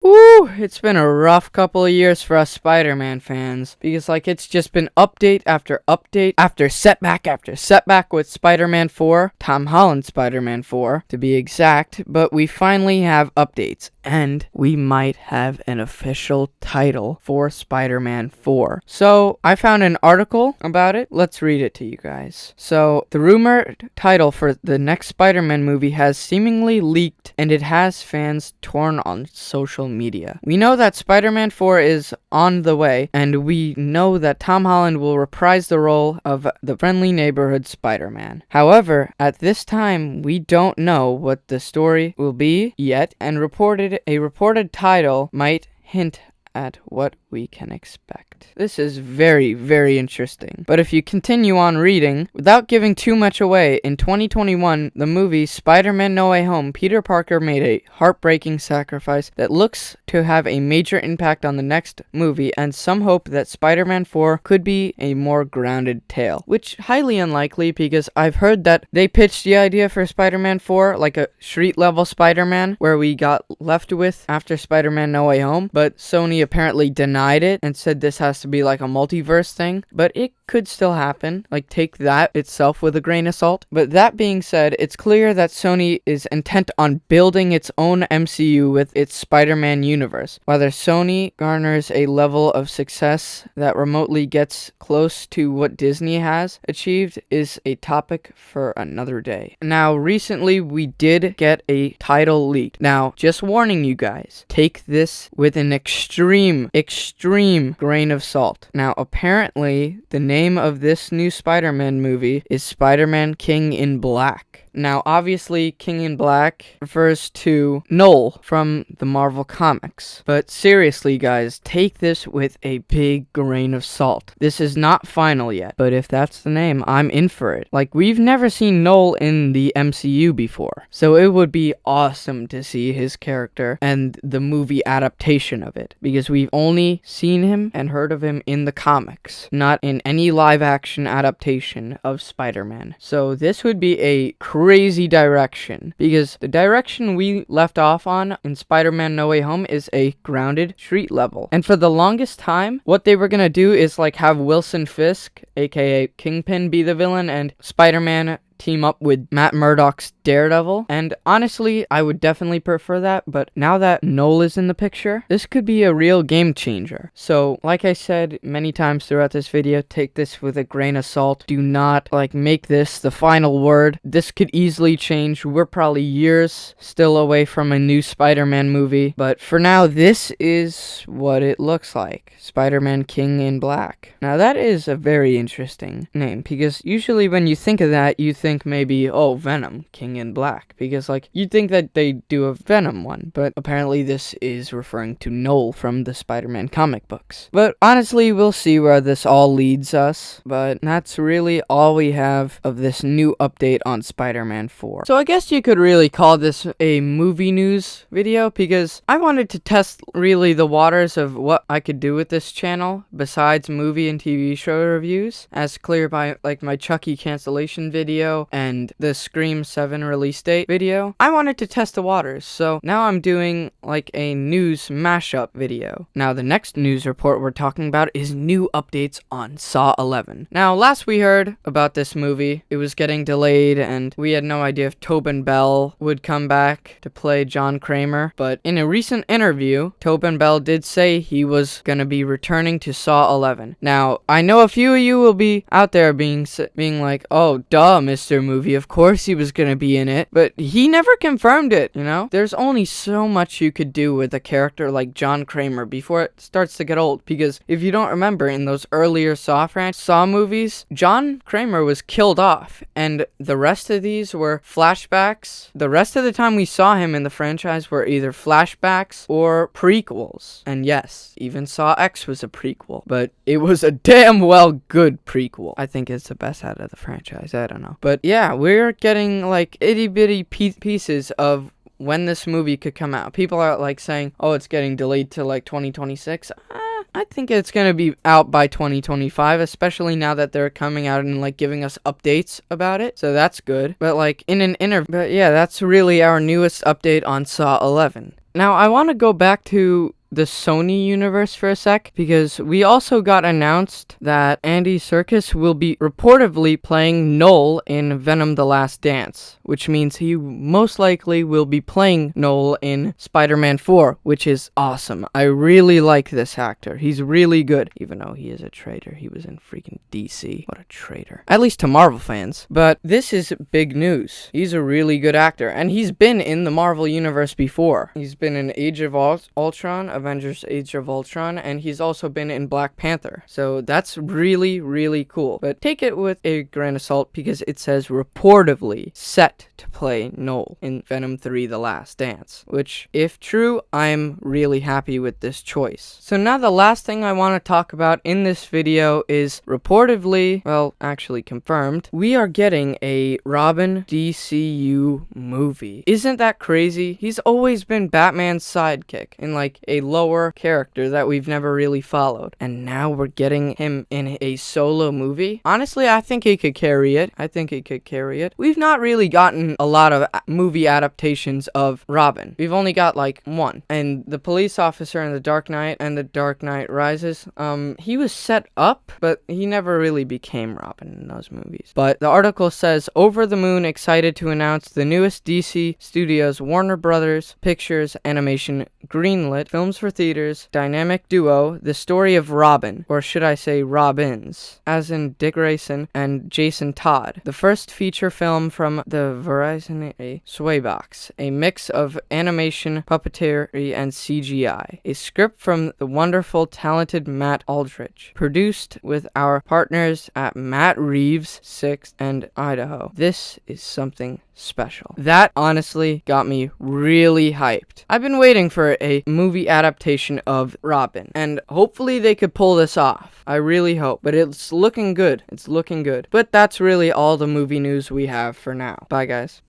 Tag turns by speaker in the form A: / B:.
A: Woo! It's been a rough couple of years for us Spider-Man fans because it's just been update after setback with Spider-Man 4, Tom Holland Spider-Man 4 to be exact, but we finally have updates and we might have an official title for Spider-Man 4. So, I found an article about it. Let's read it to you guys. So, the rumored title for the next Spider-Man movie has seemingly leaked and it has fans torn on social media. We know that Spider-Man 4 is on the way, and we know that Tom Holland will reprise the role of the friendly neighborhood Spider-Man. However, at this time, we don't know what the story will be yet, and a reported title might hint at what we can expect. This is very, very interesting. But if you continue on reading, without giving too much away, in 2021, the movie Spider-Man No Way Home, Peter Parker made a heartbreaking sacrifice that looks to have a major impact on the next movie, and some hope that Spider-Man 4 could be a more grounded tale, which highly unlikely because I've heard that they pitched the idea for Spider-Man 4 like a street-level Spider-Man, where we got left with after Spider-Man No Way Home, but Sony apparently denied it and said this has to be like a multiverse thing, but it could still happen. Take that itself with a grain of salt. But that being said, it's clear that Sony is intent on building its own MCU with its Spider-Man universe. Whether Sony garners a level of success that remotely gets close to what Disney has achieved is a topic for another day. Now, recently we did get a title leak. Now, just warning you guys, take this with an extreme grain of salt. Now, apparently, the name of this new Spider-Man movie is Spider-Man King in Black. Now, obviously, King in Black refers to Knull from the Marvel Comics. But seriously, guys, take this with a big grain of salt. This is not final yet, but if that's the name, I'm in for it. We've never seen Knull in the MCU before, so it would be awesome to see his character and the movie adaptation of it, because we've only seen him and heard of him in the comics, not in any live-action adaptation of Spider-Man. So this would be a crazy direction, because the direction we left off on in Spider-Man No Way Home is a grounded street level. And for the longest time, what they were gonna do is have Wilson Fisk, aka Kingpin, be the villain, and Spider-Man team up with Matt Murdock's Daredevil, and honestly, I would definitely prefer that, but now that Knull is in the picture, this could be a real game changer. So, like I said many times throughout this video, take this with a grain of salt. Do not, make this the final word. This could easily change. We're probably years still away from a new Spider-Man movie, but for now, this is what it looks like. Spider-Man King in Black. Now, that is a very interesting name, because usually when you think of that, you think maybe, Venom, King in Black, because you'd think that they do a Venom one, but apparently this is referring to Knull from the Spider-Man comic books. But honestly, we'll see where this all leads us, but that's really all we have of this new update on Spider-Man 4. So I guess you could really call this a movie news video, because I wanted to test really the waters of what I could do with this channel besides movie and TV show reviews, as clear by my Chucky cancellation video and the Scream 7 release date video. I wanted to test the waters, so now I'm doing a news mashup video. Now, the next news report we're talking about is new updates on Saw 11. Now, last we heard about this movie, it was getting delayed and we had no idea if Tobin Bell would come back to play John Kramer, but in a recent interview, Tobin Bell did say he was gonna be returning to Saw 11. Now, I know a few of you will be out there being like, oh, duh, Mr. Movie, of course he was gonna be in it, but he never confirmed it, There's only so much you could do with a character like John Kramer before it starts to get old, because if you don't remember, in those earlier Saw movies, John Kramer was killed off, and the rest of these were flashbacks. The rest of the time we saw him in the franchise were either flashbacks or prequels. And yes, even Saw X was a prequel, but it was a damn well good prequel. I think it's the best out of the franchise, I don't know. But yeah, we're getting itty bitty pieces of when this movie could come out. People are saying, oh, it's getting delayed to 2026. I think it's gonna be out by 2025, especially now that they're coming out and giving us updates about it. So that's good. But in an interview, but yeah, that's really our newest update on Saw 11. Now, I want to go back to the Sony universe for a sec, because we also got announced that Andy Serkis will be reportedly playing Noel in Venom: The Last Dance, which means he most likely will be playing Noel in Spider-Man 4, which is awesome. I really like this actor. He's really good, even though he is a traitor. He was in freaking DC. What a traitor. At least to Marvel fans. But this is big news. He's a really good actor, and he's been in the Marvel universe before. He's been in Age of Ultron, Avengers Age of Ultron, and he's also been in Black Panther. So that's really, really cool. But take it with a grain of salt, because it says reportedly set to play Noel in Venom 3: The Last Dance, which, if true, I'm really happy with this choice. So now the last thing I want to talk about in this video is reportedly, well, actually confirmed, we are getting a Robin DCU movie. Isn't that crazy? He's always been Batman's sidekick in like a lower character that we've never really followed, and now we're getting him in a solo movie. Honestly, I think he could carry it. We've not really gotten a lot of movie adaptations of Robin. We've only got like one, and the police officer in The Dark Knight and The Dark Knight Rises, he was set up, but he never really became Robin in those movies. But the article says, over the moon excited to announce the newest DC Studios Warner Brothers Pictures animation greenlit films for theaters dynamic duo, The Story of Robin, or should I say Robins, as in Dick Grayson and Jason Todd. The first feature film from the Verizon Swaybox, a mix of animation, puppetry, and CGI. A script from the wonderful, talented Matt Aldrich, produced with our partners at Matt Reeves 6th and Idaho. This is something special. That honestly got me really hyped. I've been waiting for a movie adaptation of Robin, and hopefully they could pull this off. I really hope, but it's looking good. But that's really all the movie news we have for now. Bye, guys.